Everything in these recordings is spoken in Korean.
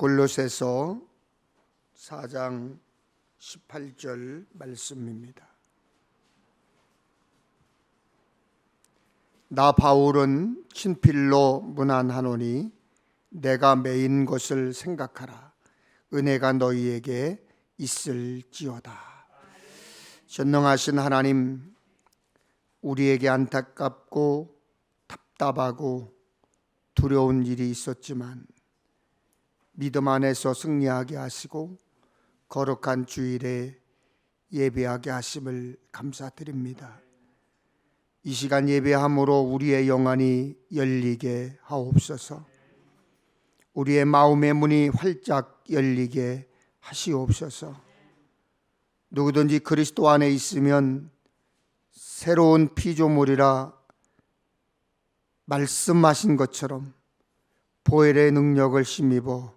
골로새서 4장 18절 말씀입니다. 나 바울은 친필로 문안하노니 내가 매인 것을 생각하라. 은혜가 너희에게 있을지어다. 전능하신 하나님, 우리에게 안타깝고 답답하고 두려운 일이 있었지만 믿음 안에서 승리하게 하시고 거룩한 주일에 예배하게 하심을 감사드립니다. 이 시간 예배함으로 우리의 영안이 열리게 하옵소서. 우리의 마음의 문이 활짝 열리게 하시옵소서. 누구든지 그리스도 안에 있으면 새로운 피조물이라 말씀하신 것처럼 보혈의 능력을 힘입어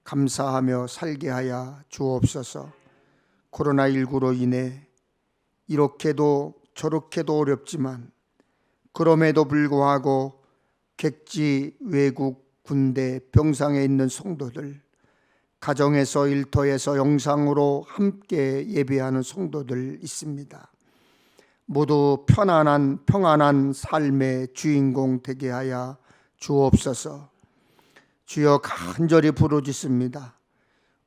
감사하며 살게 하여 주옵소서. 코로나19로 인해 이렇게도 저렇게도 어렵지만 그럼에도 불구하고 객지, 외국, 군대, 병상에 있는 성도들, 가정에서 일터에서 영상으로 함께 예배하는 성도들 있습니다. 모두 평안한 삶의 주인공 되게 하여 주옵소서. 주여, 간절히 부르짖습니다.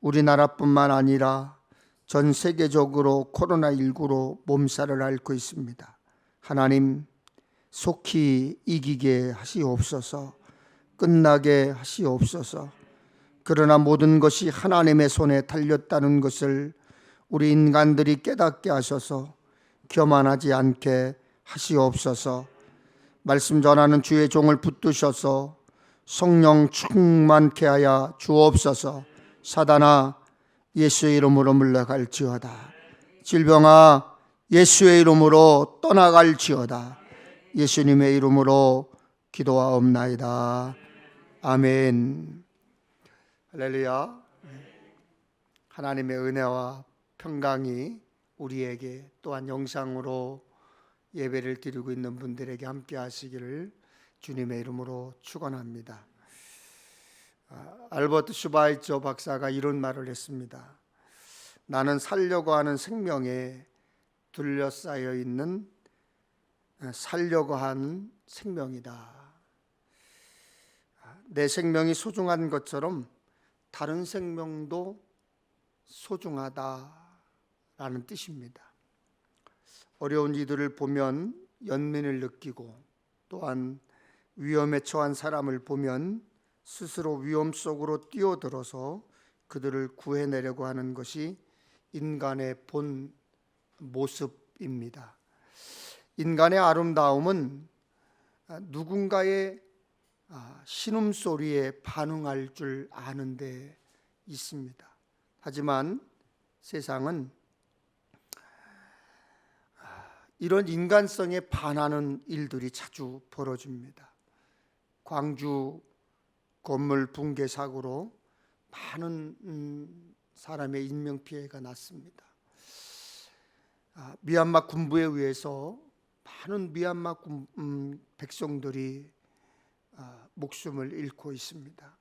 우리나라뿐만 아니라 전 세계적으로 코로나19로 몸살을 앓고 있습니다. 하나님, 속히 이기게 하시옵소서. 끝나게 하시옵소서. 그러나 모든 것이 하나님의 손에 달렸다는 것을 우리 인간들이 깨닫게 하셔서 교만하지 않게 하시옵소서. 말씀 전하는 주의 종을 붙드셔서 성령 충만케 하여 주옵소서. 사단아, 예수의 이름으로 물러갈지어다. 질병아, 예수의 이름으로 떠나갈지어다. 예수님의 이름으로 기도하옵나이다. 아멘. 할렐루야. 하나님의 은혜와 평강이 우리에게 또한 영상으로 예배를 드리고 있는 분들에게 함께 하시기를 주님의 이름으로 축원합니다. 알버트 슈바이처 박사가 이런 말을 했습니다. 나는 살려고 하는 생명에 둘러싸여 있는 살려고 하는 생명이다. 내 생명이 소중한 것처럼 다른 생명도 소중하다라는 뜻입니다. 어려운 이들을 보면 연민을 느끼고 또한 위험에 처한 사람을 보면 스스로 위험 속으로 뛰어들어서 그들을 구해내려고 하는 것이 인간의 본 모습입니다. 인간의 아름다움은 누군가의 신음소리에 반응할 줄 아는 데 있습니다. 하지만 세상은 이런 인간성에 반하는 일들이 자주 벌어집니다. 광주 건물 붕괴 사고로 많은 사람의 인명피해가 났습니다. 미얀마 군부에 의해서 많은 미얀마 백성들이 목숨을 잃고 있습니다.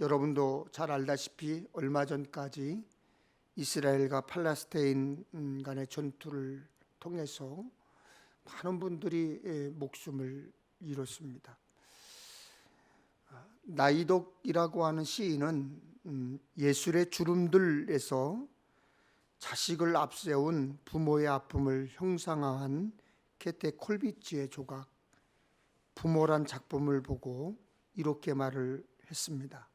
여러분도 잘 알다시피 얼마 전까지 이스라엘과 팔레스타인 간의 전투를 통해서 많은 분들이 목숨을 잃었습니다. 나이독이라고 하는 시인은 예술의 주름들에서 자식을 앞세운 부모의 아픔을 형상화한 게테 콜비츠의 조각 부모란 작품을 보고 이렇게 말을 했습니다.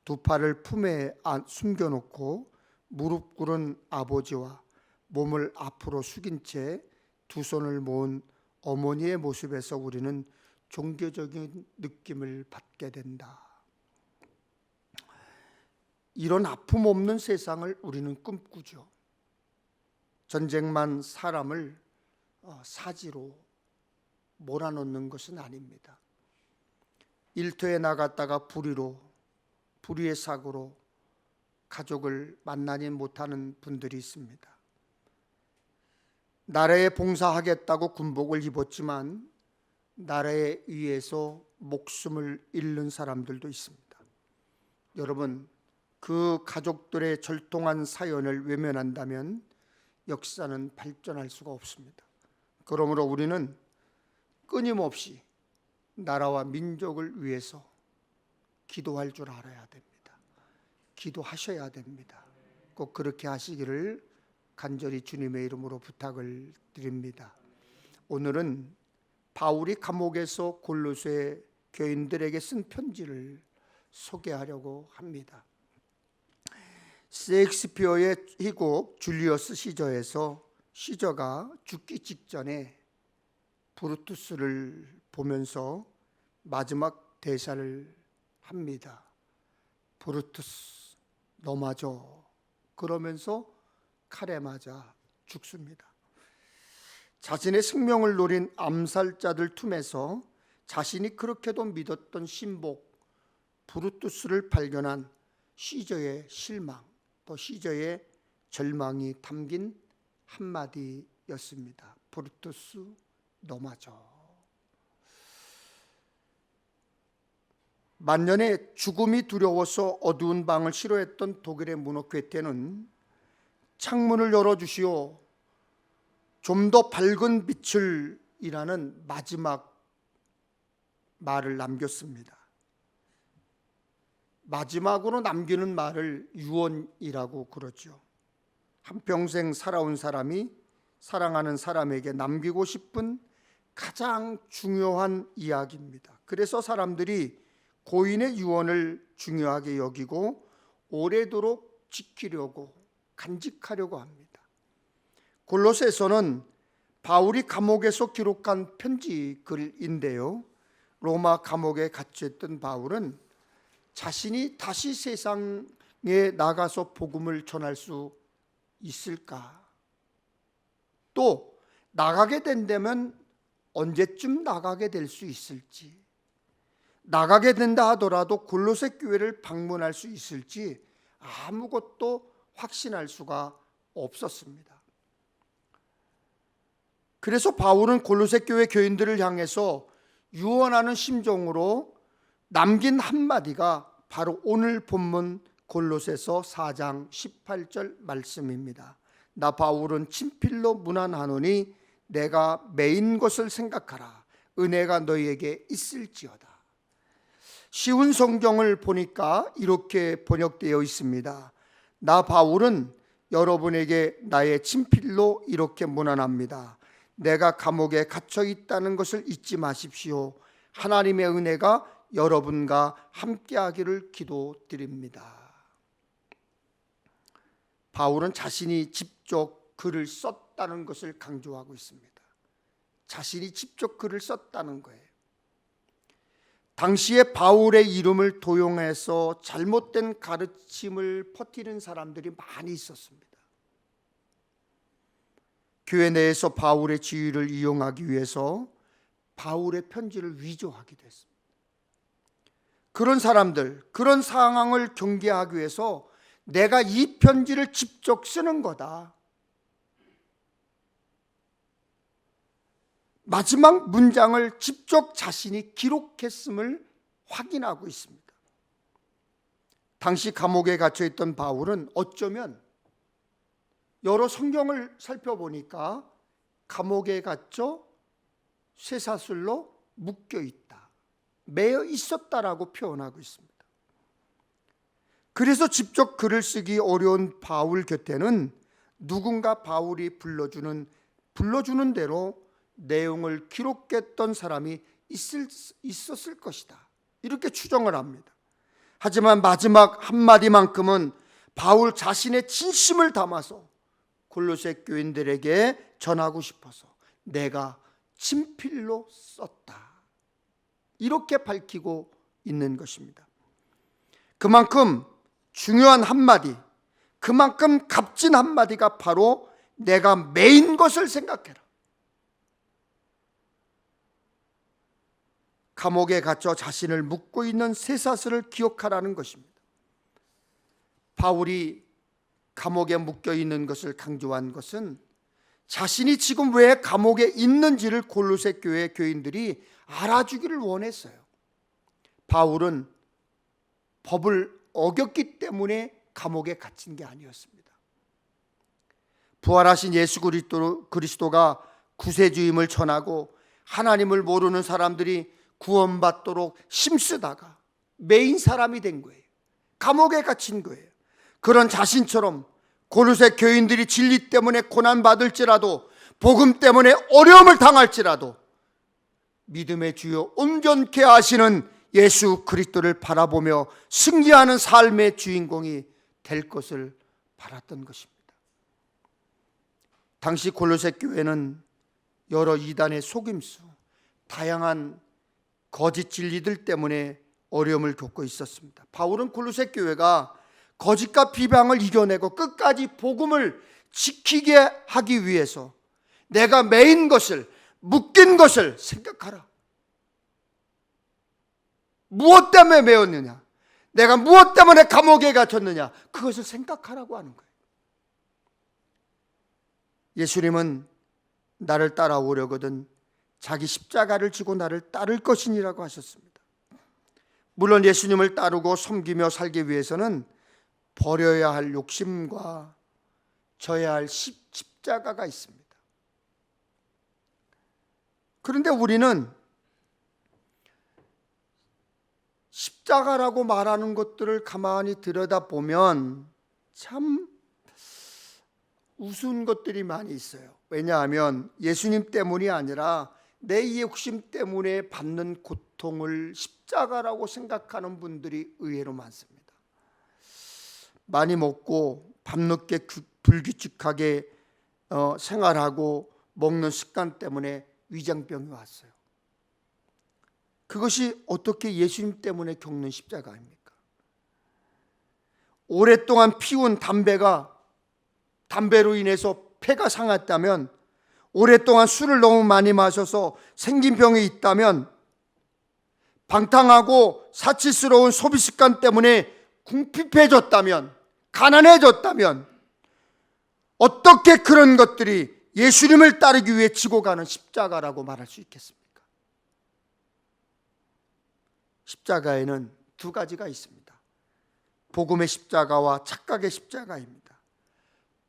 두 팔을 품에 숨겨놓고 무릎 꿇은 아버지와 몸을 앞으로 숙인 채 두 손을 모은 어머니의 모습에서 우리는 종교적인 느낌을 받게 된다. 이런 아픔 없는 세상을 우리는 꿈꾸죠. 전쟁만 사람을 사지로 몰아넣는 것은 아닙니다. 일터에 나갔다가 불의의 사고로 가족을 만나지 못하는 분들이 있습니다. 나라에 봉사하겠다고 군복을 입었지만 나라에 의해서 목숨을 잃는 사람들도 있습니다. 여러분, 그 가족들의 절통한 사연을 외면한다면 역사는 발전할 수가 없습니다. 그러므로 우리는 끊임없이 나라와 민족을 위해서 기도할 줄 알아야 됩니다. 기도하셔야 됩니다. 꼭 그렇게 하시기를 간절히 주님의 이름으로 부탁을 드립니다. 오늘은 바울이 감옥에서 골로새 교인들에게 쓴 편지를 소개하려고 합니다. 셰익스피어의 희곡 줄리어스 시저에서 시저가 죽기 직전에 브루투스를 보면서 마지막 대사를 합니다. 브루투스, 너 맞아. 그러면서 칼에 맞아 죽습니다. 자신의 생명을 노린 암살자들 틈에서 자신이 그렇게도 믿었던 신복 브루투스를 발견한 시저의 실망, 또 시저의 절망이 담긴 한마디였습니다. 브루투스, 너 맞아. 만년에 죽음이 두려워서 어두운 방을 싫어했던 독일의 문호 괴테는 창문을 열어주시오, 좀 더 밝은 빛을 이라는 마지막 말을 남겼습니다. 마지막으로 남기는 말을 유언이라고 그러죠. 한평생 살아온 사람이 사랑하는 사람에게 남기고 싶은 가장 중요한 이야기입니다. 그래서 사람들이 고인의 유언을 중요하게 여기고 오래도록 지키려고 간직하려고 합니다. 골로새서는 바울이 감옥에서 기록한 편지 글인데요, 로마 감옥에 갇혀있던 바울은 자신이 다시 세상에 나가서 복음을 전할 수 있을까? 또 나가게 된다면 언제쯤 나가게 될 수 있을지, 나가게 된다 하더라도 골로새 교회를 방문할 수 있을지 아무것도 확신할 수가 없었습니다. 그래서 바울은 골로새 교회 교인들을 향해서 유언하는 심정으로 남긴 한마디가 바로 오늘 본문 골로새서 4장 18절 말씀입니다. 나 바울은 친필로 문안하노니 내가 매인 것을 생각하라. 은혜가 너희에게 있을지어다. 쉬운 성경을 보니까 이렇게 번역되어 있습니다. 나 바울은 여러분에게 나의 친필로 이렇게 문안합니다. 내가 감옥에 갇혀 있다는 것을 잊지 마십시오. 하나님의 은혜가 여러분과 함께하기를 기도드립니다. 바울은 자신이 직접 글을 썼다는 것을 강조하고 있습니다. 자신이 직접 글을 썼다는 거예요. 당시에 바울의 이름을 도용해서 잘못된 가르침을 퍼뜨리는 사람들이 많이 있었습니다. 교회 내에서 바울의 지위를 이용하기 위해서 바울의 편지를 위조하기도 했습니다. 그런 사람들, 그런 상황을 경계하기 위해서 내가 이 편지를 직접 쓰는 거다, 마지막 문장을 직접 자신이 기록했음을 확인하고 있습니다. 당시 감옥에 갇혀있던 바울은 어쩌면 여러 성경을 살펴보니까 감옥에 갇혀 쇠사슬로 묶여있다, 매여 있었다라고 표현하고 있습니다. 그래서 직접 글을 쓰기 어려운 바울 곁에는 누군가 바울이 불러주는 대로 내용을 기록했던 사람이 있었을 것이다, 이렇게 추정을 합니다. 하지만 마지막 한마디만큼은 바울 자신의 진심을 담아서 골로새 교인들에게 전하고 싶어서 내가 친필로 썼다, 이렇게 밝히고 있는 것입니다. 그만큼 중요한 한마디, 그만큼 값진 한마디가 바로 내가 매인 것을 생각해라. 감옥에 갇혀 자신을 묶고 있는 쇠사슬을 기억하라는 것입니다. 바울이 감옥에 묶여 있는 것을 강조한 것은 자신이 지금 왜 감옥에 있는지를 골로새 교회 교인들이 알아주기를 원했어요. 바울은 법을 어겼기 때문에 감옥에 갇힌 게 아니었습니다. 부활하신 예수 그리스도가 구세주임을 전하고 하나님을 모르는 사람들이 구원받도록 힘쓰다가 메인 사람이 된 거예요. 감옥에 갇힌 거예요. 그런 자신처럼 고르새 교인들이 진리 때문에 고난받을지라도, 복음 때문에 어려움을 당할지라도 믿음의 주요 온전케 하시는 예수 그리스도를 바라보며 승리하는 삶의 주인공이 될 것을 바랐던 것입니다. 당시 골로새 교회는 여러 이단의 속임수, 다양한 거짓 진리들 때문에 어려움을 겪고 있었습니다. 바울은 골로새 교회가 거짓과 비방을 이겨내고 끝까지 복음을 지키게 하기 위해서 내가 매인 것을, 묶인 것을 생각하라. 무엇 때문에 매였느냐? 내가 무엇 때문에 감옥에 갇혔느냐? 그것을 생각하라고 하는 거예요. 예수님은 나를 따라오려거든 자기 십자가를 지고 나를 따를 것이니라고 하셨습니다. 물론 예수님을 따르고 섬기며 살기 위해서는 버려야 할 욕심과 져야 할 십자가가 있습니다. 그런데 우리는 십자가라고 말하는 것들을 가만히 들여다보면 참 우스운 것들이 많이 있어요. 왜냐하면 예수님 때문이 아니라 내 욕심 때문에 받는 고통을 십자가라고 생각하는 분들이 의외로 많습니다. 많이 먹고 밤늦게 불규칙하게 생활하고 먹는 습관 때문에 위장병이 왔어요. 그것이 어떻게 예수님 때문에 겪는 십자가입니까? 오랫동안 피운 담배로 인해서 폐가 상했다면, 오랫동안 술을 너무 많이 마셔서 생긴 병이 있다면, 방탕하고 사치스러운 소비 습관 때문에 궁핍해졌다면, 가난해졌다면 어떻게 그런 것들이 예수님을 따르기 위해 지고 가는 십자가라고 말할 수 있겠습니까? 십자가에는 두 가지가 있습니다. 복음의 십자가와 착각의 십자가입니다.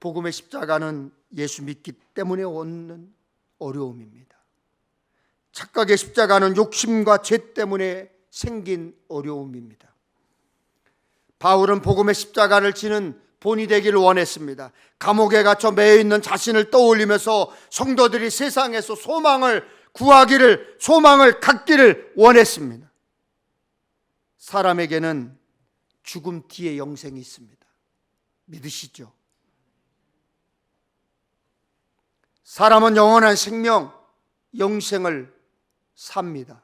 복음의 십자가는 예수 믿기 때문에 오는 어려움입니다. 착각의 십자가는 욕심과 죄 때문에 생긴 어려움입니다. 바울은 복음의 십자가를 지는 본이 되기를 원했습니다. 감옥에 갇혀 매여있는 자신을 떠올리면서 성도들이 세상에서 소망을 구하기를, 소망을 갖기를 원했습니다. 사람에게는 죽음 뒤에 영생이 있습니다. 믿으시죠? 사람은 영원한 생명, 영생을 삽니다.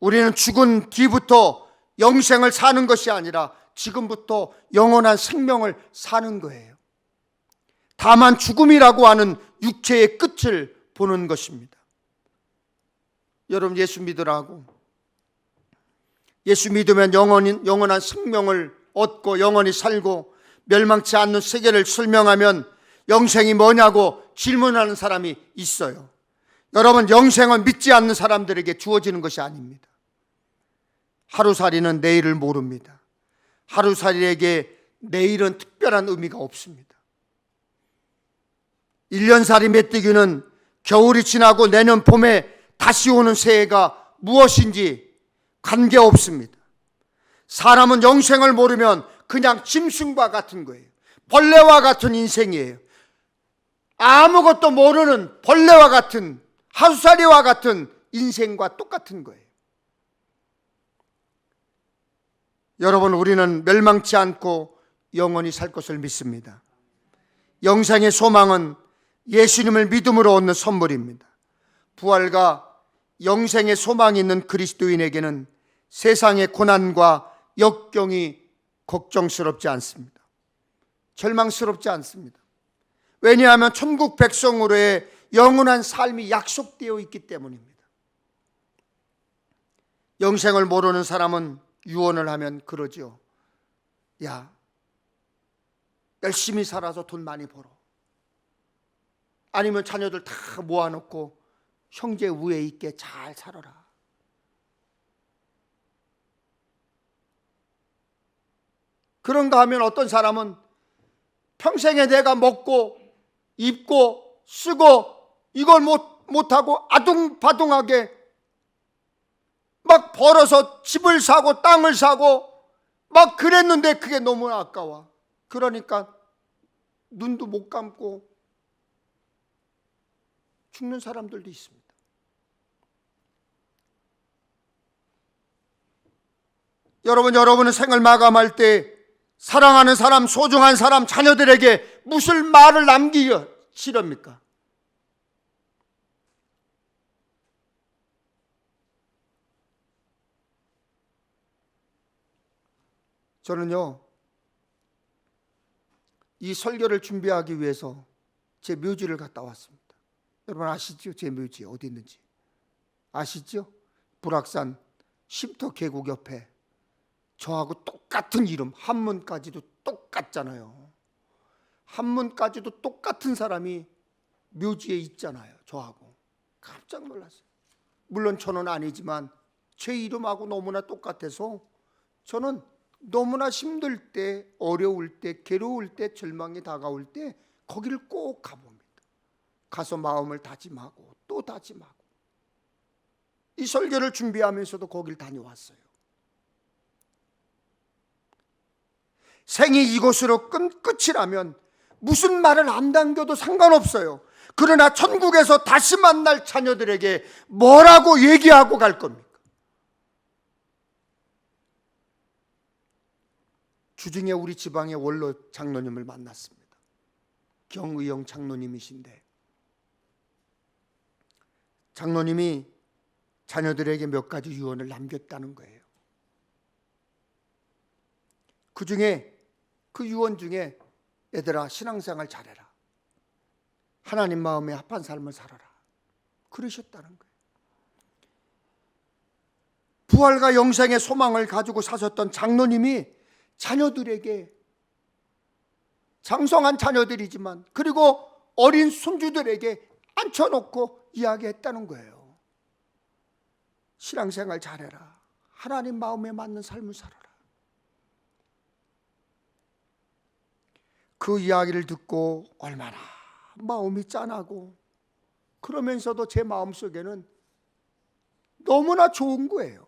우리는 죽은 뒤부터 영생을 사는 것이 아니라 지금부터 영원한 생명을 사는 거예요. 다만 죽음이라고 하는 육체의 끝을 보는 것입니다. 여러분, 예수 믿으라고, 예수 믿으면 영원한 생명을 얻고 영원히 살고 멸망치 않는 세계를 설명하면 영생이 뭐냐고 질문하는 사람이 있어요. 여러분, 영생은 믿지 않는 사람들에게 주어지는 것이 아닙니다. 하루살이는 내일을 모릅니다. 하루살이에게 내일은 특별한 의미가 없습니다. 1년살이 메뚜기는 겨울이 지나고 내년 봄에 다시 오는 새해가 무엇인지 관계없습니다. 사람은 영생을 모르면 그냥 짐승과 같은 거예요. 벌레와 같은 인생이에요. 아무것도 모르는 벌레와 같은, 하루살이와 같은 인생과 똑같은 거예요. 여러분, 우리는 멸망치 않고 영원히 살 것을 믿습니다. 영생의 소망은 예수님을 믿음으로 얻는 선물입니다. 부활과 영생의 소망이 있는 그리스도인에게는 세상의 고난과 역경이 걱정스럽지 않습니다. 절망스럽지 않습니다. 왜냐하면 천국 백성으로의 영원한 삶이 약속되어 있기 때문입니다. 영생을 모르는 사람은 유언을 하면 그러죠. 야, 열심히 살아서 돈 많이 벌어. 아니면 자녀들 다 모아놓고 형제 우애 있게 잘 살아라. 그런가 하면 어떤 사람은 평생에 내가 먹고 입고 쓰고 이걸 못하고 아둥바둥하게 막 벌어서 집을 사고 땅을 사고 막 그랬는데 그게 너무 아까워. 그러니까 눈도 못 감고 죽는 사람들도 있습니다. 여러분은 생을 마감할 때 사랑하는 사람, 소중한 사람, 자녀들에게 무슨 말을 남기기 싫습니까? 저는요, 이 설교를 준비하기 위해서 제 묘지를 갔다 왔습니다. 여러분 아시죠? 제 묘지 어디 있는지 아시죠? 불악산 쉼터 계곡 옆에 저하고 똑같은 이름, 한문까지도 똑같잖아요. 한문까지도 똑같은 사람이 묘지에 있잖아요. 저하고. 깜짝 놀랐어요. 물론 저는 아니지만 제 이름하고 너무나 똑같아서 저는 너무나 힘들 때, 어려울 때, 괴로울 때, 절망이 다가올 때 거기를 꼭 가봅니다. 가서 마음을 다짐하고 또 다짐하고. 이 설교를 준비하면서도 거길 다녀왔어요. 생이 이곳으로 끝이라면 무슨 말을 안 남겨도 상관없어요. 그러나 천국에서 다시 만날 자녀들에게 뭐라고 얘기하고 갈 겁니까? 주중에 우리 지방의 원로 장로님을 만났습니다. 경의영 장로님이신데 장로님이 자녀들에게 몇 가지 유언을 남겼다는 거예요. 그 중에 그 유언 중에 얘들아 신앙생활 잘해라. 하나님 마음에 합한 삶을 살아라. 그러셨다는 거예요. 부활과 영생의 소망을 가지고 사셨던 장로님이 자녀들에게 장성한 자녀들이지만 그리고 어린 손주들에게 앉혀놓고 이야기했다는 거예요. 신앙생활 잘해라. 하나님 마음에 맞는 삶을 살아라. 그 이야기를 듣고 얼마나 마음이 짠하고 그러면서도 제 마음속에는 너무나 좋은 거예요.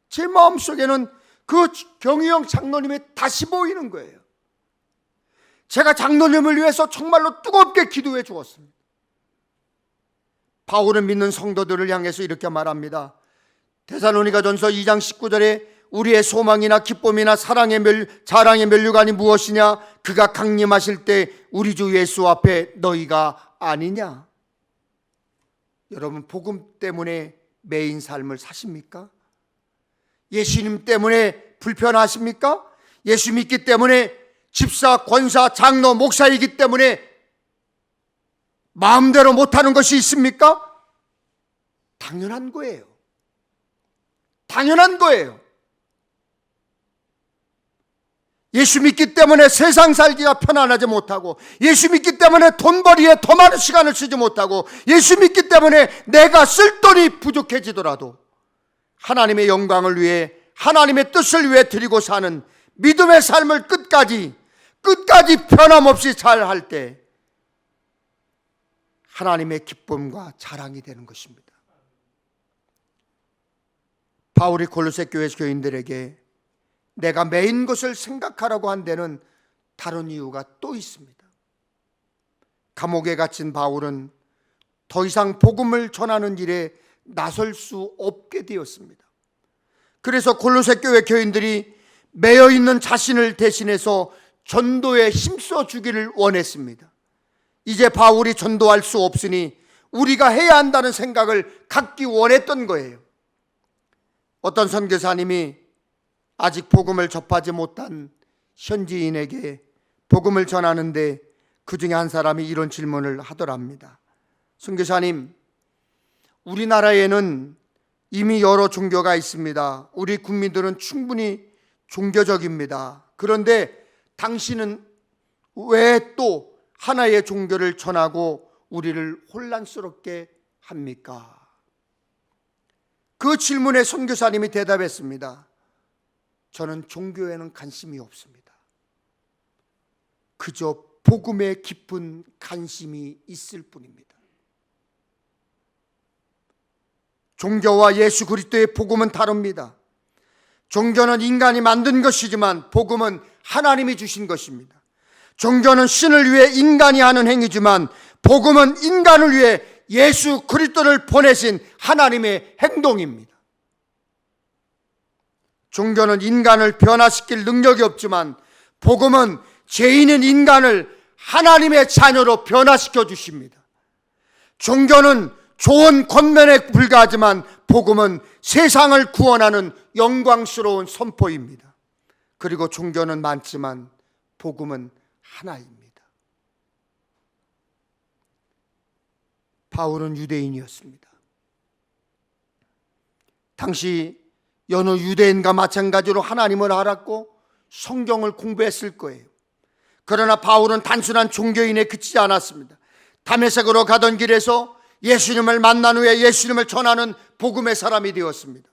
제 마음속에는 그 경희영 장로님이 다시 보이는 거예요. 제가 장로님을 위해서 정말로 뜨겁게 기도해 주었습니다. 바울은 믿는 성도들을 향해서 이렇게 말합니다. 데살로니가전서 2장 19절에 우리의 소망이나 기쁨이나 자랑의 면류관이 무엇이냐? 그가 강림하실 때 우리 주 예수 앞에 너희가 아니냐? 여러분 복음 때문에 매인 삶을 사십니까? 예수님 때문에 불편하십니까? 예수 믿기 때문에 집사, 권사, 장로, 목사이기 때문에 마음대로 못하는 것이 있습니까? 당연한 거예요. 당연한 거예요. 예수 믿기 때문에 세상 살기가 편안하지 못하고 예수 믿기 때문에 돈벌이에 더 많은 시간을 쓰지 못하고 예수 믿기 때문에 내가 쓸 돈이 부족해지더라도 하나님의 영광을 위해 하나님의 뜻을 위해 드리고 사는 믿음의 삶을 끝까지 변함없이 잘 할 때 하나님의 기쁨과 자랑이 되는 것입니다. 바울이 골로새 교회 교인들에게 내가 매인 것을 생각하라고 한 데는 다른 이유가 또 있습니다. 감옥에 갇힌 바울은 더 이상 복음을 전하는 일에 나설 수 없게 되었습니다. 그래서 골로새 교회 교인들이 매여 있는 자신을 대신해서 전도에 힘써 주기를 원했습니다. 이제 바울이 전도할 수 없으니 우리가 해야 한다는 생각을 갖기 원했던 거예요. 어떤 선교사님이 아직 복음을 접하지 못한 현지인에게 복음을 전하는데 그 중에 한 사람이 이런 질문을 하더랍니다. 선교사님, 우리나라에는 이미 여러 종교가 있습니다. 우리 국민들은 충분히 종교적입니다. 그런데 당신은 왜 또 하나의 종교를 전하고 우리를 혼란스럽게 합니까? 그 질문에 선교사님이 대답했습니다. 저는 종교에는 관심이 없습니다. 그저 복음에 깊은 관심이 있을 뿐입니다. 종교와 예수 그리스도의 복음은 다릅니다. 종교는 인간이 만든 것이지만 복음은 하나님이 주신 것입니다. 종교는 신을 위해 인간이 하는 행위지만 복음은 인간을 위해 예수 그리스도를 보내신 하나님의 행동입니다. 종교는 인간을 변화시킬 능력이 없지만 복음은 죄인인 인간을 하나님의 자녀로 변화시켜 주십니다. 종교는 좋은 권면에 불과하지만 복음은 세상을 구원하는 영광스러운 선포입니다. 그리고 종교는 많지만 복음은 하나입니다. 바울은 유대인이었습니다. 당시 여느 유대인과 마찬가지로 하나님을 알았고 성경을 공부했을 거예요. 그러나 바울은 단순한 종교인에 그치지 않았습니다. 다메섹으로 가던 길에서 예수님을 만난 후에 예수님을 전하는 복음의 사람이 되었습니다.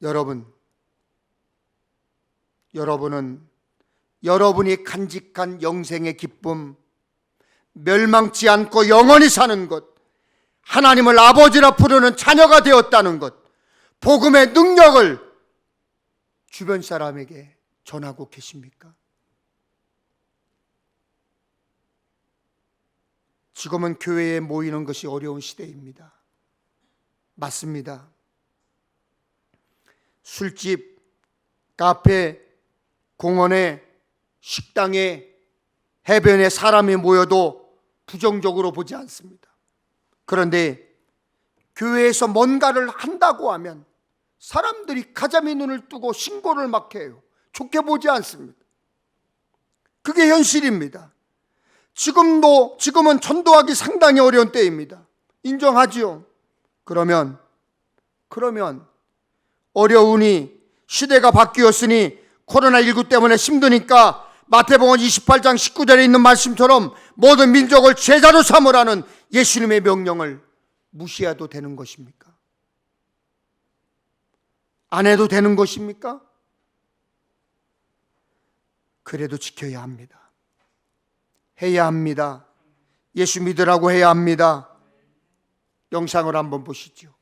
여러분은 여러분이 간직한 영생의 기쁨, 멸망치 않고 영원히 사는 것, 하나님을 아버지라 부르는 자녀가 되었다는 것, 복음의 능력을 주변 사람에게 전하고 계십니까? 지금은 교회에 모이는 것이 어려운 시대입니다. 맞습니다. 술집, 카페, 공원에, 식당에, 해변에 사람이 모여도 부정적으로 보지 않습니다. 그런데 교회에서 뭔가를 한다고 하면 사람들이 가자미 눈을 뜨고 신고를 막 해요. 좋게 보지 않습니다. 그게 현실입니다. 지금은 전도하기 상당히 어려운 때입니다. 인정하지요. 그러면 어려우니 시대가 바뀌었으니 코로나19 때문에 힘드니까 마태복음 28장 19절에 있는 말씀처럼 모든 민족을 제자로 삼으라는 예수님의 명령을 무시해도 되는 것입니까? 안 해도 되는 것입니까? 그래도 지켜야 합니다. 해야 합니다. 예수 믿으라고 해야 합니다. 영상을 한번 보시죠.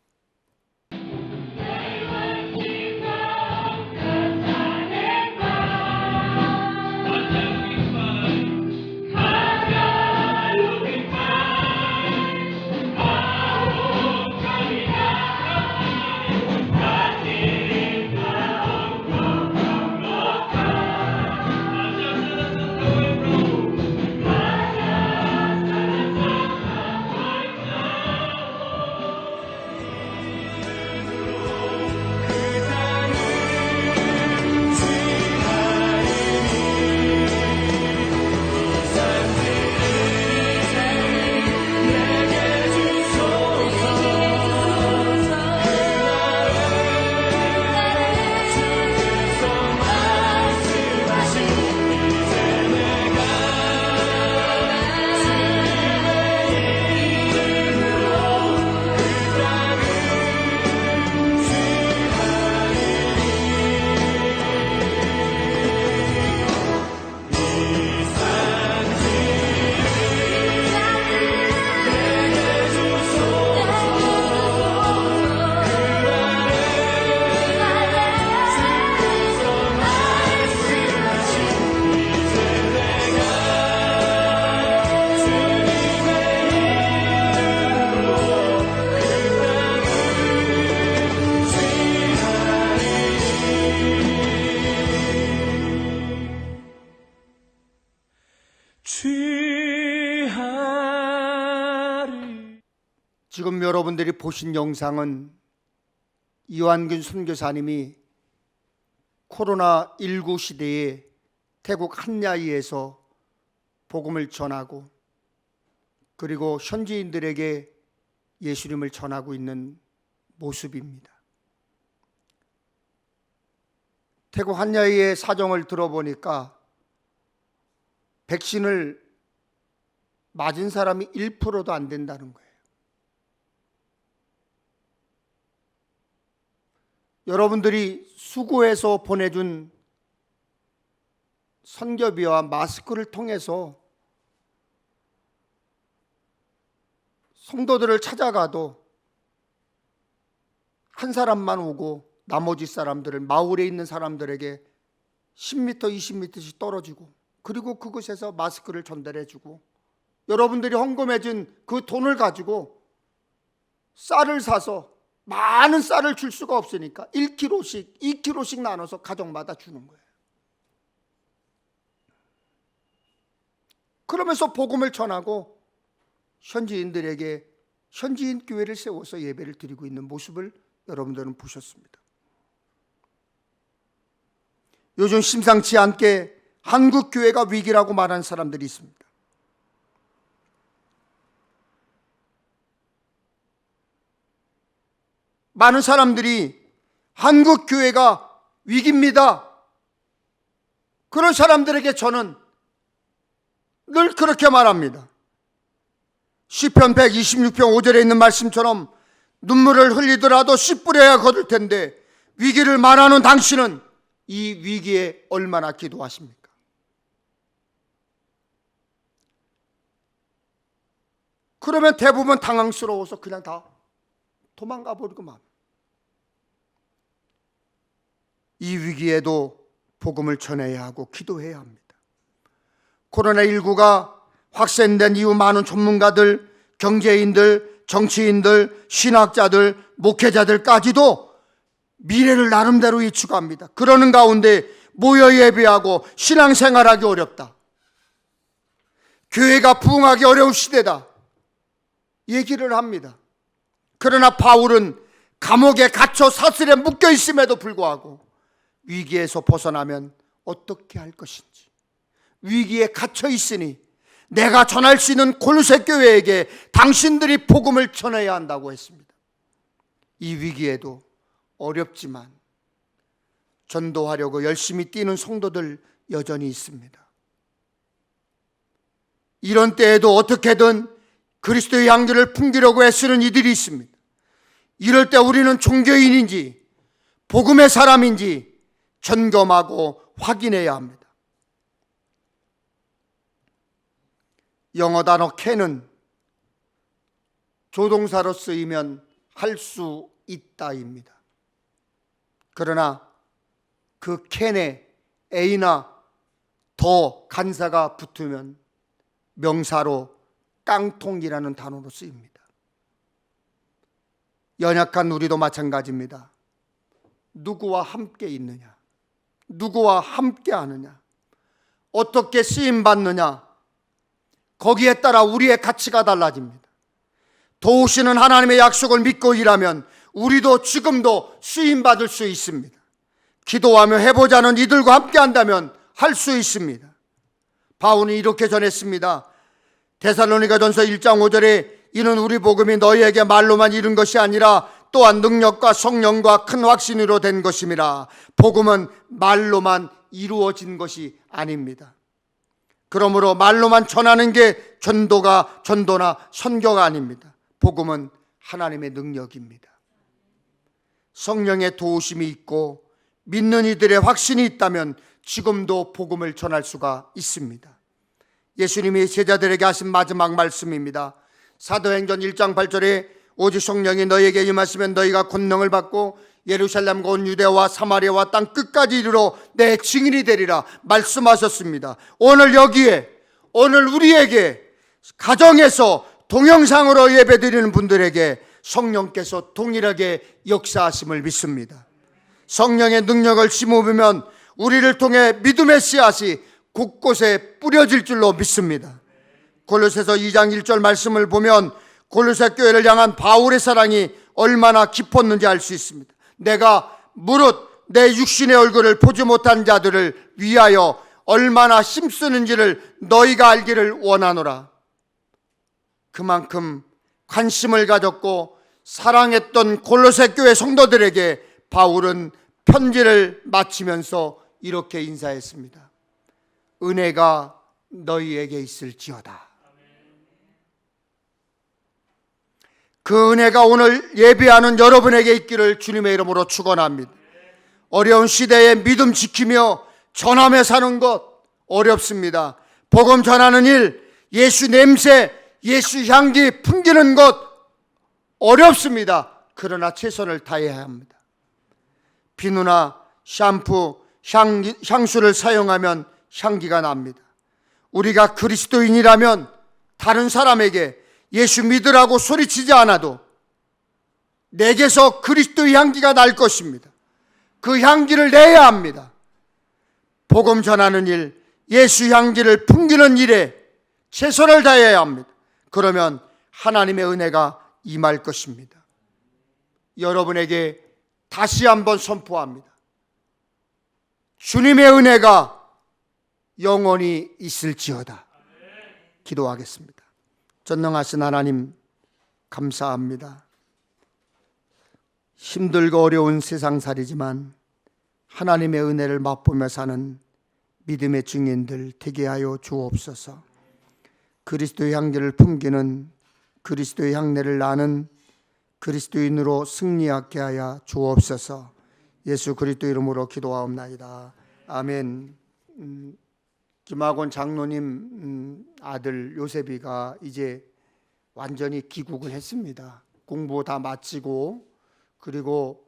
지금 여러분들이 보신 영상은 이완균 선교사님이 코로나19 시대에 태국 한야이에서 복음을 전하고 그리고 현지인들에게 예수님을 전하고 있는 모습입니다. 태국 한야이의 사정을 들어보니까 백신을 맞은 사람이 1%도 안 된다는 거예요. 여러분들이 수고해서 보내준 선교비와 마스크를 통해서 성도들을 찾아가도 한 사람만 오고 나머지 사람들을, 마을에 있는 사람들에게 10m, 20m씩 떨어지고, 그리고 그곳에서 마스크를 전달해주고, 여러분들이 헌금해준 그 돈을 가지고 쌀을 사서, 많은 쌀을 줄 수가 없으니까 1kg씩, 2kg씩 나눠서 가정마다 주는 거예요. 그러면서 복음을 전하고 현지인들에게 현지인 교회를 세워서 예배를 드리고 있는 모습을 여러분들은 보셨습니다. 요즘 심상치 않게 한국 교회가 위기라고 말하는 사람들이 있습니다. 많은 사람들이 한국 교회가 위기입니다. 그런 사람들에게 저는 늘 그렇게 말합니다. 시편 126편 5절에 있는 말씀처럼 눈물을 흘리더라도 씨 뿌려야 거둘 텐데 위기를 말하는 당신은 이 위기에 얼마나 기도하십니까? 그러면 대부분 당황스러워서 그냥 다 도망가 버리고 만. 이 위기에도 복음을 전해야 하고 기도해야 합니다. 코로나19가 확산된 이후 많은 전문가들, 경제인들, 정치인들, 신학자들, 목회자들까지도 미래를 나름대로 예측합니다. 그러는 가운데 모여 예배하고 신앙생활하기 어렵다. 교회가 부흥하기 어려운 시대다. 얘기를 합니다. 그러나 바울은 감옥에 갇혀 사슬에 묶여 있음에도 불구하고 위기에서 벗어나면 어떻게 할 것인지, 위기에 갇혀 있으니 내가 전할 수 있는 골로새 교회에게 당신들이 복음을 전해야 한다고 했습니다. 이 위기에도 어렵지만 전도하려고 열심히 뛰는 성도들 여전히 있습니다. 이런 때에도 어떻게든 그리스도의 향기를 풍기려고 애쓰는 이들이 있습니다. 이럴 때 우리는 종교인인지 복음의 사람인지 점검하고 확인해야 합니다. 영어 단어 can은 조동사로 쓰이면 할 수 있다입니다. 그러나 그 can에 a나 더 간사가 붙으면 명사로 깡통이라는 단어로 쓰입니다. 연약한 우리도 마찬가지입니다. 누구와 함께 있느냐, 누구와 함께 하느냐, 어떻게 쓰임받느냐, 거기에 따라 우리의 가치가 달라집니다. 도우시는 하나님의 약속을 믿고 일하면 우리도 지금도 쓰임받을 수 있습니다. 기도하며 해보자는 이들과 함께 한다면 할 수 있습니다. 바울은 이렇게 전했습니다. 데살로니가전서 1장 5절에 이는 우리 복음이 너희에게 말로만 이른 것이 아니라 또한 능력과 성령과 큰 확신으로 된 것임이라. 복음은 말로만 이루어진 것이 아닙니다. 그러므로 말로만 전하는 게 전도나 선교가 아닙니다. 복음은 하나님의 능력입니다. 성령의 도우심이 있고 믿는 이들의 확신이 있다면 지금도 복음을 전할 수가 있습니다. 예수님이 제자들에게 하신 마지막 말씀입니다. 사도행전 1장 8절에 오직 성령이 너희에게 임하시면 너희가 권능을 받고 예루살렘과 온 유대와 사마리아와 땅 끝까지 이르러 내 증인이 되리라 말씀하셨습니다. 오늘 여기에, 오늘 우리에게 가정에서 동영상으로 예배드리는 분들에게 성령께서 동일하게 역사하심을 믿습니다. 성령의 능력을 심으면 우리를 통해 믿음의 씨앗이 곳곳에 뿌려질 줄로 믿습니다. 골로새서 2장 1절 말씀을 보면 골로새 교회를 향한 바울의 사랑이 얼마나 깊었는지 알 수 있습니다. 내가 무릇 내 육신의 얼굴을 보지 못한 자들을 위하여 얼마나 힘쓰는지를 너희가 알기를 원하노라. 그만큼 관심을 가졌고 사랑했던 골로새 교회 성도들에게 바울은 편지를 마치면서 이렇게 인사했습니다. 은혜가 너희에게 있을지어다. 그 은혜가 오늘 예배하는 여러분에게 있기를 주님의 이름으로 축원합니다. 어려운 시대에 믿음 지키며 전함에 사는 것 어렵습니다. 복음 전하는 일, 예수 냄새, 예수 향기 풍기는 것 어렵습니다. 그러나 최선을 다해야 합니다. 비누나 샴푸, 향수를 사용하면 향기가 납니다. 우리가 그리스도인이라면 다른 사람에게 예수 믿으라고 소리치지 않아도 내게서 그리스도의 향기가 날 것입니다. 그 향기를 내야 합니다. 복음 전하는 일, 예수 향기를 풍기는 일에 최선을 다해야 합니다. 그러면 하나님의 은혜가 임할 것입니다. 여러분에게 다시 한번 선포합니다. 주님의 은혜가 영원히 있을지어다. 기도하겠습니다. 전능하신 하나님, 감사합니다. 힘들고 어려운 세상살이지만 하나님의 은혜를 맛보며 사는 믿음의 증인들 되게 하여 주옵소서. 그리스도의 향기를 품기는, 그리스도의 향내를 나는 그리스도인으로 승리하게 하여 주옵소서. 예수 그리스도 이름으로 기도하옵나이다. 아멘. 김학원 장로님 아들 요셉이가 이제 완전히 귀국을 했습니다. 공부 다 마치고, 그리고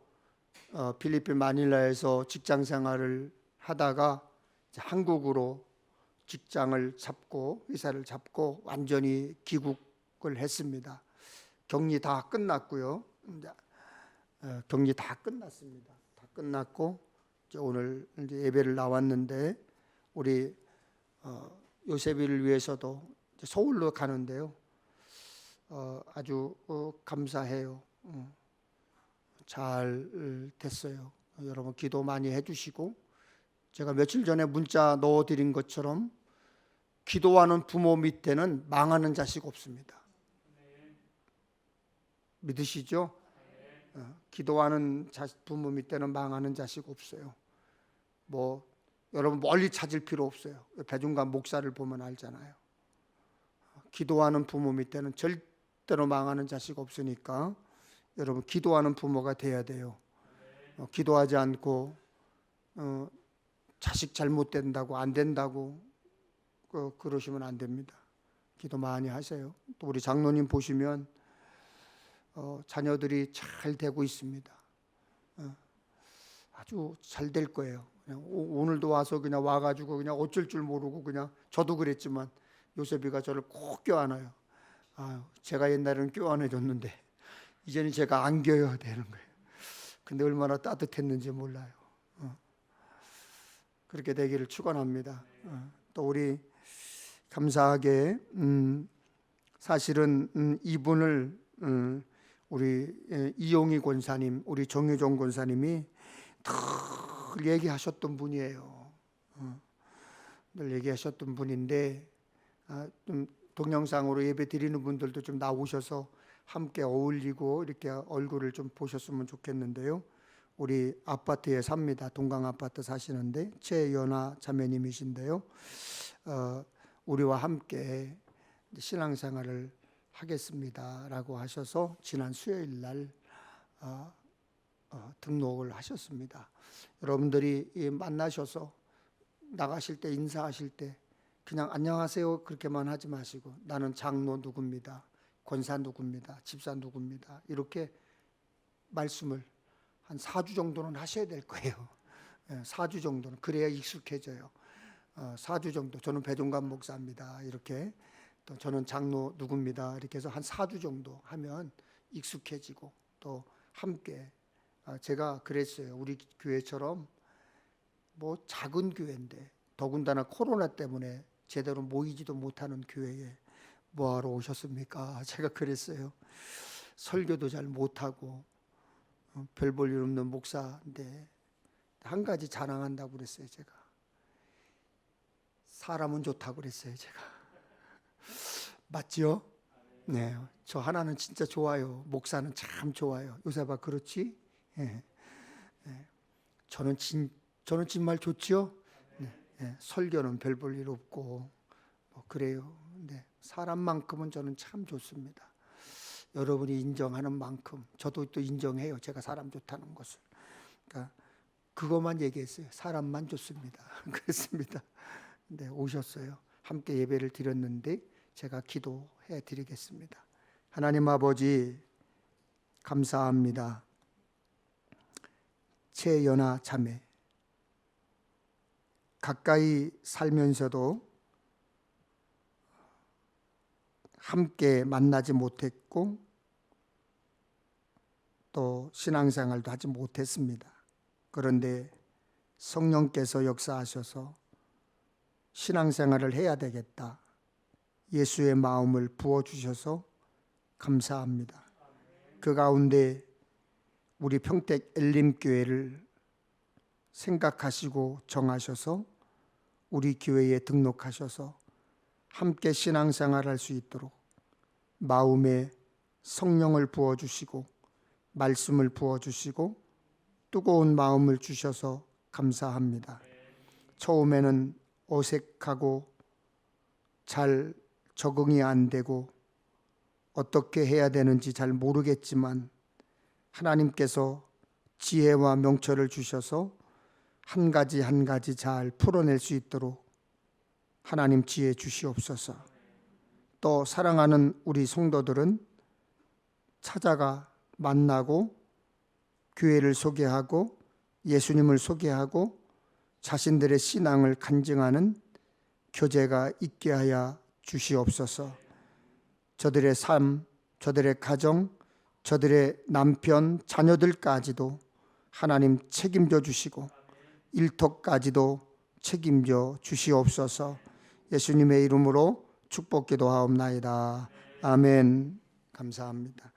필리핀 마닐라에서 직장 생활을 하다가 한국으로 직장을 잡고 회사를 잡고 완전히 귀국을 했습니다. 격리 다 끝났고요. 격리 다 끝났습니다. 다 끝났고 이제 오늘 이제 예배를 나왔는데, 우리 요셉이를 위해서도 이제 서울로 가는데요. 아주 감사해요. 잘 됐어요. 여러분 기도 많이 해주시고, 제가 며칠 전에 문자 넣어드린 것처럼 기도하는 부모 밑에는 망하는 자식 없습니다. 믿으시죠? 기도하는 부모 밑에는 망하는 자식 없어요. 뭐 여러분 멀리 찾을 필요 없어요. 배중관 목사를 보면 알잖아요. 기도하는 부모 밑에는 절대로 망하는 자식 없으니까 여러분 기도하는 부모가 돼야 돼요. 기도하지 않고 자식 잘못된다고 안 된다고 그러시면 안 됩니다. 기도 많이 하세요. 또 우리 장로님 보시면 자녀들이 잘 되고 있습니다. 아주 잘 될 거예요. 그냥 오늘도 와서 그냥 와가지고 그냥 어쩔 줄 모르고, 그냥 저도 그랬지만 요셉이가 저를 꼭 껴안아요. 제가 옛날에는 껴안아줬는데 이제는 제가 안겨야 되는 거예요. 근데 얼마나 따뜻했는지 몰라요. 그렇게 되기를 축원합니다. 또 우리 감사하게 사실은 이분을 우리 이용희 권사님, 우리 정유종 권사님이 늘 얘기하셨던 분이에요. 늘 얘기하셨던 분인데, 좀 동영상으로 예배 드리는 분들도 좀 나오셔서 함께 어울리고 이렇게 얼굴을 좀 보셨으면 좋겠는데요. 우리 아파트에 삽니다. 동강 아파트 사시는데 최연아 자매님이신데요. 우리와 함께 신앙생활을 하겠습니다라고 하셔서 지난 수요일 날 등록을 하셨습니다. 여러분들이 만나셔서 나가실 때, 인사하실 때 그냥 안녕하세요 그렇게만 하지 마시고, 나는 장로 누구입니다, 권사 누구입니다, 집사 누구입니다, 이렇게 말씀을 한 4주 정도는 하셔야 될 거예요. 4주 정도는 그래야 익숙해져요. 4주 정도, 저는 배종관 목사입니다 이렇게, 또 저는 장로 누구입니다 이렇게 해서 한 4주 정도 하면 익숙해지고, 또 함께 제가 그랬어요. 우리 교회처럼 뭐 작은 교회인데 더군다나 코로나 때문에 제대로 모이지도 못하는 교회에 뭐하러 오셨습니까? 제가 그랬어요. 설교도 잘 못하고 별 볼 일 없는 목사인데 한 가지 자랑한다고 그랬어요. 제가 사람은 좋다고 그랬어요. 제가 맞죠? 네, 저 하나는 진짜 좋아요. 목사는 참 좋아요. 요새봐 그렇지? 네. 네. 저는 정말 좋지요. 네. 네. 설교는 별 볼 일 없고 뭐 그래요. 네. 사람만큼은 저는 참 좋습니다. 여러분이 인정하는 만큼 저도 또 인정해요. 제가 사람 좋다는 것을. 그러니까 그것만 얘기했어요. 사람만 좋습니다. 그랬습니다. 네, 오셨어요. 함께 예배를 드렸는데 제가 기도해 드리겠습니다. 하나님 아버지 감사합니다. 최연아 자매 가까이 살면서도 함께 만나지 못했고 또 신앙생활도 하지 못했습니다. 그런데 성령께서 역사하셔서 신앙생활을 해야 되겠다. 예수의 마음을 부어주셔서 감사합니다. 그 가운데 우리 평택 엘림교회를 생각하시고 정하셔서 우리 교회에 등록하셔서 함께 신앙생활할 수 있도록 마음에 성령을 부어주시고 말씀을 부어주시고 뜨거운 마음을 주셔서 감사합니다. 처음에는 어색하고 잘 적응이 안 되고 어떻게 해야 되는지 잘 모르겠지만 하나님께서 지혜와 명철을 주셔서 한 가지 한 가지 잘 풀어낼 수 있도록 하나님 지혜 주시옵소서. 또 사랑하는 우리 성도들은 찾아가 만나고 교회를 소개하고 예수님을 소개하고 자신들의 신앙을 간증하는 교제가 있게 하여 주시옵소서. 저들의 삶, 저들의 가정, 저들의 남편, 자녀들까지도 하나님 책임져 주시고 일터까지도 책임져 주시옵소서. 예수님의 이름으로 축복 기도하옵나이다. 아멘. 감사합니다.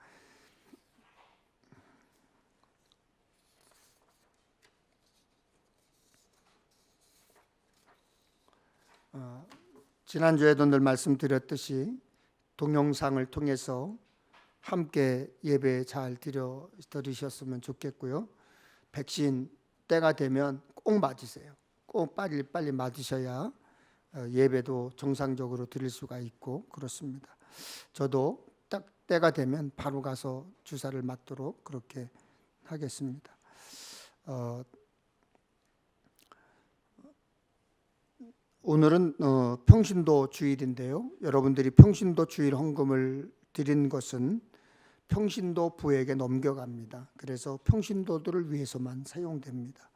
지난주에도 늘 말씀드렸듯이 동영상을 통해서 함께 예배 잘 드리셨으면 좋겠고요. 백신 때가 되면 꼭 맞으세요. 꼭 빨리 맞으셔야 예배도 정상적으로 드릴 수가 있고 그렇습니다. 저도 딱 때가 되면 바로 가서 주사를 맞도록 그렇게 하겠습니다. 오늘은 평신도 주일인데요. 여러분들이 평신도 주일 헌금을 드린 것은 평신도 부에게 넘겨갑니다. 그래서 평신도들을 위해서만 사용됩니다.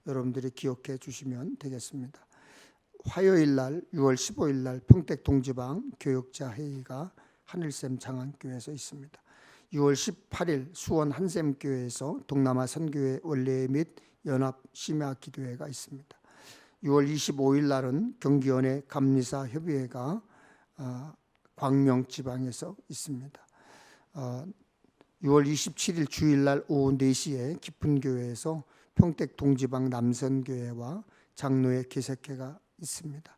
여러분들이 기억해 주시면 되겠습니다. 화요일 날 6월 15일 날 평택 동지방 교역자 회의가 하늘샘 장안교회에서 있습니다. 6월 18일 수원 한샘교회에서 동남아 선교회 원례 및 연합 심야 기도회가 있습니다. 6월 25일 날은 경기원의 감리사 협의회가 광명 지방에서 있습니다. 6월 27일 주일날 오후 4시에 깊은교회에서 평택 동지방 남선교회와 장로회 개색회가 있습니다.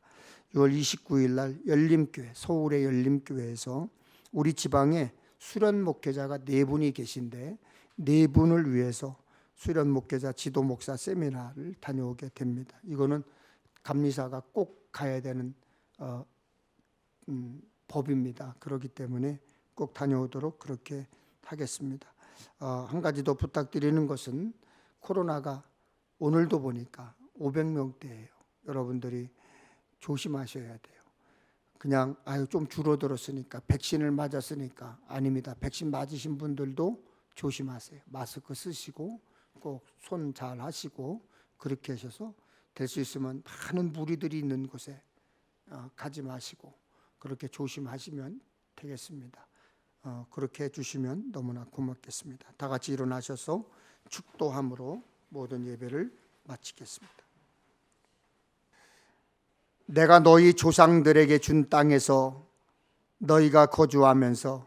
6월 29일 날 열림교회, 서울의 열림교회에서 우리 지방에 수련 목회자가 4분이 계신데 4분을 위해서 수련 목회자 지도 목사 세미나를 다녀오게 됩니다. 이거는 감리사가 꼭 가야 되는 법입니다. 그렇기 때문에 꼭 다녀오도록 그렇게 하겠습니다. 한 가지 더 부탁드리는 것은 코로나가 오늘도 보니까 500명대예요. 여러분들이 조심하셔야 돼요. 그냥 좀 줄어들었으니까 백신을 맞았으니까 아닙니다. 백신 맞으신 분들도 조심하세요. 마스크 쓰시고 꼭 손 잘 하시고 그렇게 하셔서 될 수 있으면 많은 무리들이 있는 곳에 가지 마시고 그렇게 조심하시면 되겠습니다. 그렇게 해주시면 너무나 고맙겠습니다. 다 같이 일어나셔서 축도함으로 모든 예배를 마치겠습니다. 내가 너희 조상들에게 준 땅에서 너희가 거주하면서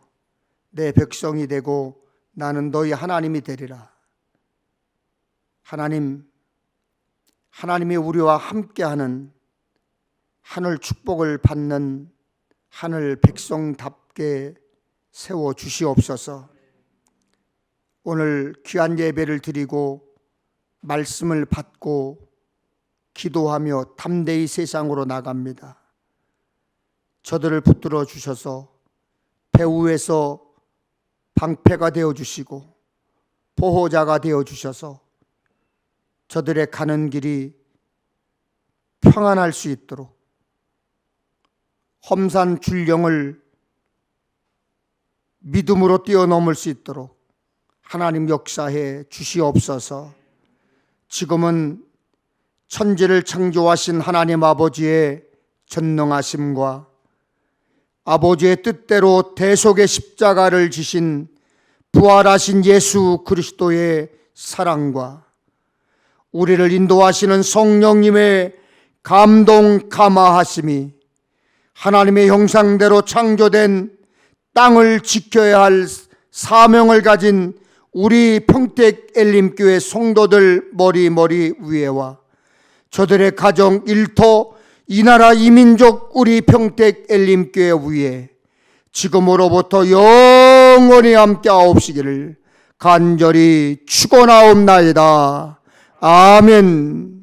내 백성이 되고 나는 너희 하나님이 되리라. 하나님이 우리와 함께하는 하늘 축복을 받는 하늘 백성답게 세워 주시옵소서. 오늘 귀한 예배를 드리고 말씀을 받고 기도하며 담대히 세상으로 나갑니다. 저들을 붙들어 주셔서 배후에서 방패가 되어주시고 보호자가 되어주셔서 저들의 가는 길이 평안할 수 있도록 험산 줄령을 믿음으로 뛰어넘을 수 있도록 하나님 역사해 주시옵소서. 지금은 천지를 창조하신 하나님 아버지의 전능하심과 아버지의 뜻대로 대속의 십자가를 지신 부활하신 예수 그리스도의 사랑과 우리를 인도하시는 성령님의 감동 감화하심이 하나님의 형상대로 창조된 땅을 지켜야 할 사명을 가진 우리 평택 엘림교회 성도들 머리 위에와 저들의 가정, 일터, 이 나라 이민족 우리 평택 엘림교회 위에 지금으로부터 영원히 함께하옵시기를 간절히 축원하옵나이다. 아멘.